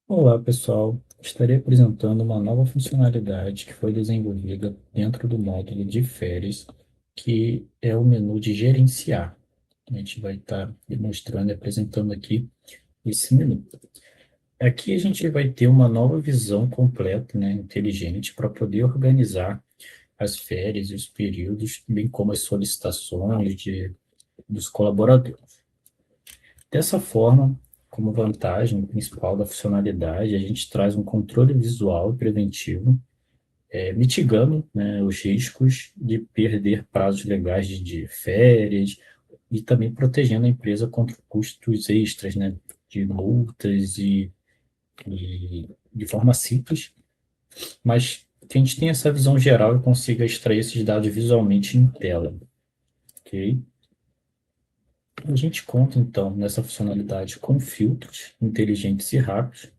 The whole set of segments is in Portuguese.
Olá, pessoal. Estarei apresentando uma nova funcionalidade que foi desenvolvida dentro do módulo de férias, que é o menu de gerenciar. A gente vai estar demonstrando e apresentando aqui esse menu. Aqui a gente vai ter uma nova visão completa, né, inteligente, para poder organizar as férias e os períodos, bem como as solicitações dos colaboradores. Dessa forma, como vantagem principal da funcionalidade, a gente traz um controle visual preventivo, mitigando, né, os riscos de perder prazos legais de férias e também protegendo a empresa contra custos extras, né, de multas e de forma simples, mas que a gente tenha essa visão geral e consiga extrair esses dados visualmente em tela, ok? A gente conta, então, nessa funcionalidade com filtros inteligentes e rápidos,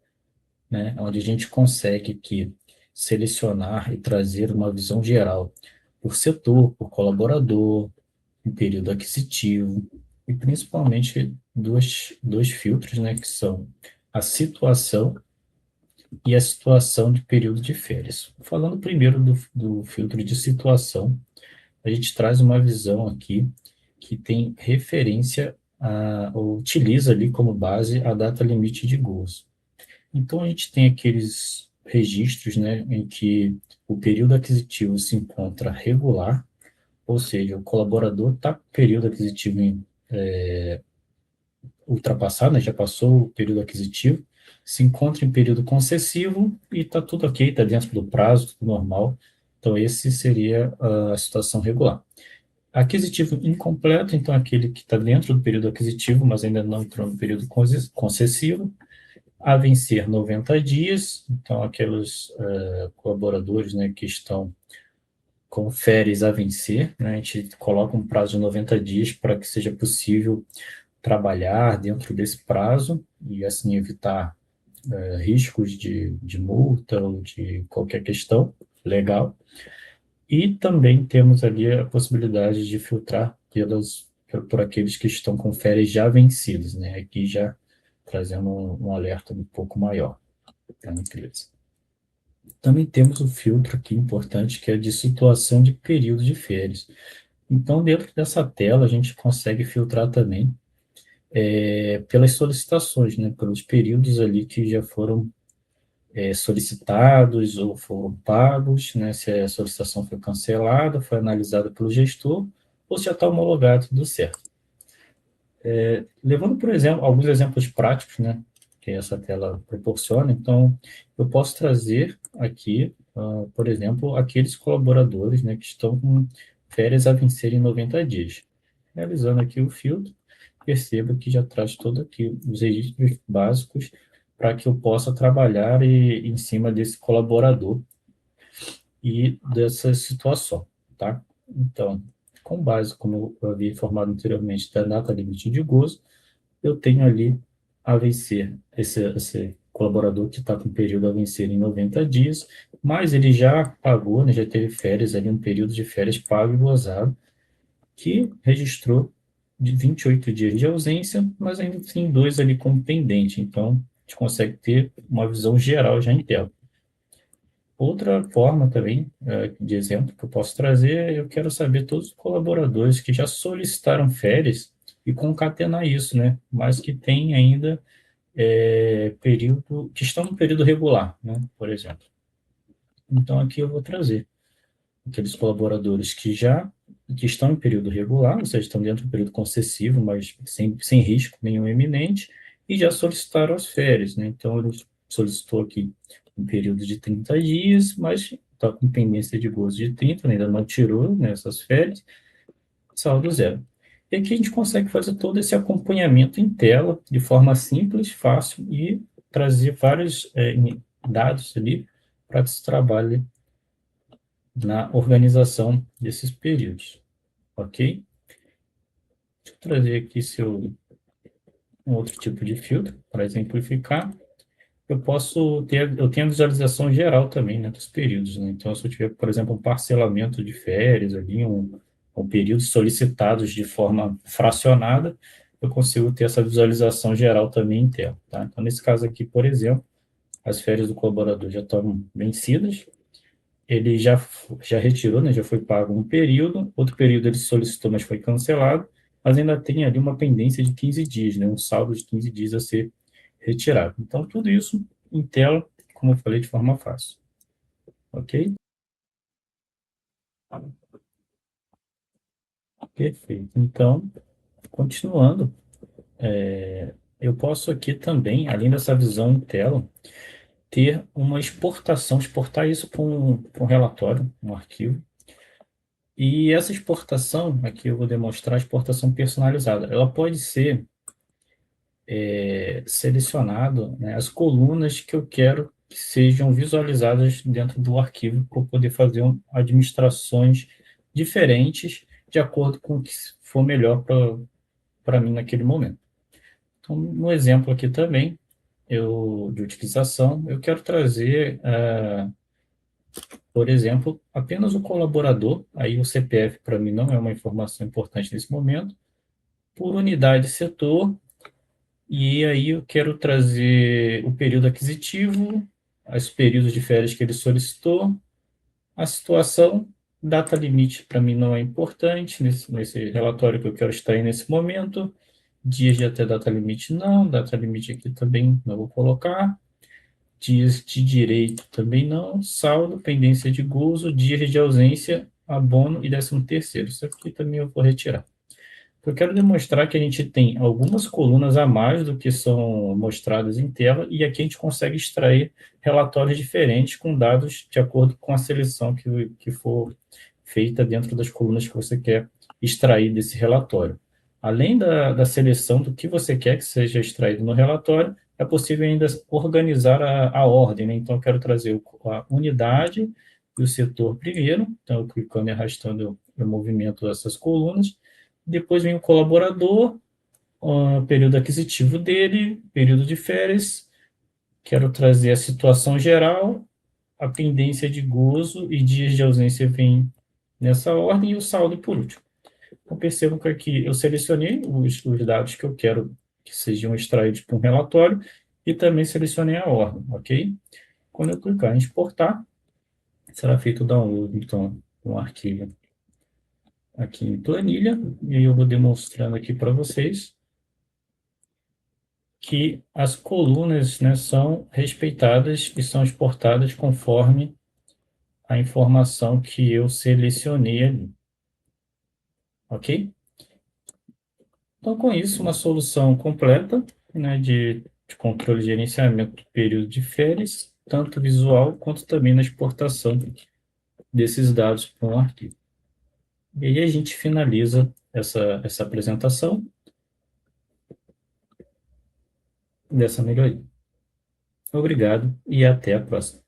né, onde a gente consegue aqui selecionar e trazer uma visão geral por setor, por colaborador, em período aquisitivo, e principalmente dois filtros, né, que são a situação e a situação de período de férias. Falando primeiro do filtro de situação, a gente traz uma visão aqui que tem referência ou utiliza ali como base a data limite de gozo. Então, a gente tem aqueles registros, né, em que o período aquisitivo se encontra regular, ou seja, o colaborador está com o período aquisitivo ultrapassado, né, já passou o período aquisitivo, se encontra em período concessivo e está tudo ok, está dentro do prazo, tudo normal. Então, esse seria a situação regular. Aquisitivo incompleto, então, aquele que está dentro do período aquisitivo, mas ainda não entrou no período concessivo. A vencer 90 dias, então aqueles colaboradores, né, que estão com férias a vencer, né, a gente coloca um prazo de 90 dias para que seja possível trabalhar dentro desse prazo e assim evitar riscos de multa ou de qualquer questão legal. E também temos ali a possibilidade de filtrar por aqueles que estão com férias já vencidas, né? Aqui já trazendo um alerta um pouco maior para a empresa. Também temos o filtro aqui importante, que é de situação de período de férias. Então, dentro dessa tela, a gente consegue filtrar também pelas solicitações, né? Pelos períodos ali que já foram solicitados ou foram pagos, né, se a solicitação foi cancelada, foi analisada pelo gestor, ou se já está homologado, tudo certo. Levando, por exemplo, alguns exemplos práticos, né, que essa tela proporciona, então, eu posso trazer aqui, por exemplo, aqueles colaboradores, né, que estão com férias a vencer em 90 dias. Realizando aqui o filtro, perceba que já traz todo aqui os registros básicos para que eu possa trabalhar em cima desse colaborador e dessa situação, tá? Então, com base, como eu havia informado anteriormente, da data limite de gozo, eu tenho ali a vencer, esse colaborador que está com período a vencer em 90 dias, mas ele já pagou, né, já teve férias ali, um período de férias pago e gozado, que registrou de 28 dias de ausência, mas ainda tem dois ali como pendente, então a gente consegue ter uma visão geral já em tela. Outra forma também, de exemplo que eu posso trazer, eu quero saber todos os colaboradores que já solicitaram férias e concatenar isso, né? Mas que tem ainda período, que estão no período regular, né? Por exemplo. Então aqui eu vou trazer aqueles colaboradores que estão em período regular, ou seja, estão dentro do período concessivo, mas sem risco nenhum iminente, e já solicitaram as férias, né? Então, ele solicitou aqui um período de 30 dias, mas está com pendência de gozo de 30, né? Ainda não tirou, né, essas férias, saldo zero. E aqui a gente consegue fazer todo esse acompanhamento em tela, de forma simples, fácil, e trazer vários dados ali para que se trabalhe na organização desses períodos, ok? Deixa eu trazer aqui um outro tipo de filtro para exemplificar. Eu tenho a visualização geral também, né, dos períodos, né? Então, se eu tiver, por exemplo, um parcelamento de férias ali, ou períodos solicitados de forma fracionada, eu consigo ter essa visualização geral também em tela. Tá? Então, nesse caso aqui, por exemplo, as férias do colaborador já estão vencidas, ele já retirou, né, já foi pago um período, outro período ele solicitou, mas foi cancelado, mas ainda tem ali uma pendência de 15 dias, né, um saldo de 15 dias a ser retirado. Então, tudo isso em tela, como eu falei, de forma fácil. Ok? Perfeito. Então, continuando, eu posso aqui também, além dessa visão em tela, ter uma exportação, exportar isso para um relatório, um arquivo. E essa exportação, aqui eu vou demonstrar a exportação personalizada. Ela pode ser selecionado, né, as colunas que eu quero que sejam visualizadas dentro do arquivo para eu poder fazer administrações diferentes de acordo com o que for melhor para mim naquele momento. Então, no exemplo aqui também, de utilização, eu quero trazer, por exemplo, apenas o colaborador, aí o CPF para mim não é uma informação importante nesse momento, por unidade de setor, e aí eu quero trazer o período aquisitivo, os períodos de férias que ele solicitou, a situação, data limite para mim não é importante nesse relatório que eu quero extrair nesse momento, dias de até data limite não, data limite aqui também não vou colocar, dias de direito também não, saldo, pendência de gozo, dias de ausência, abono e 13º. Isso aqui também eu vou retirar. Eu quero demonstrar que a gente tem algumas colunas a mais do que são mostradas em tela, e aqui a gente consegue extrair relatórios diferentes com dados de acordo com a seleção que for feita dentro das colunas que você quer extrair desse relatório. Além da seleção do que você quer que seja extraído no relatório, é possível ainda organizar a ordem, né? Então, eu quero trazer a unidade e o setor primeiro, então, eu clicando e arrastando o movimento dessas colunas. Depois vem o colaborador, o período aquisitivo dele, período de férias, quero trazer a situação geral, a pendência de gozo e dias de ausência vem nessa ordem, e o saldo por último. Então, percebam que aqui eu selecionei os dados que eu quero que sejam extraídos para um relatório e também selecionei a ordem, ok? Quando eu clicar em exportar, será feito o download, então, um arquivo aqui em planilha, e aí eu vou demonstrando aqui para vocês que as colunas, né, são respeitadas e são exportadas conforme a informação que eu selecionei ali, ok? Então, com isso, uma solução completa, né, de controle e gerenciamento do período de férias, tanto visual quanto também na exportação desses dados para um arquivo. E aí a gente finaliza essa apresentação dessa melhoria. Obrigado e até a próxima.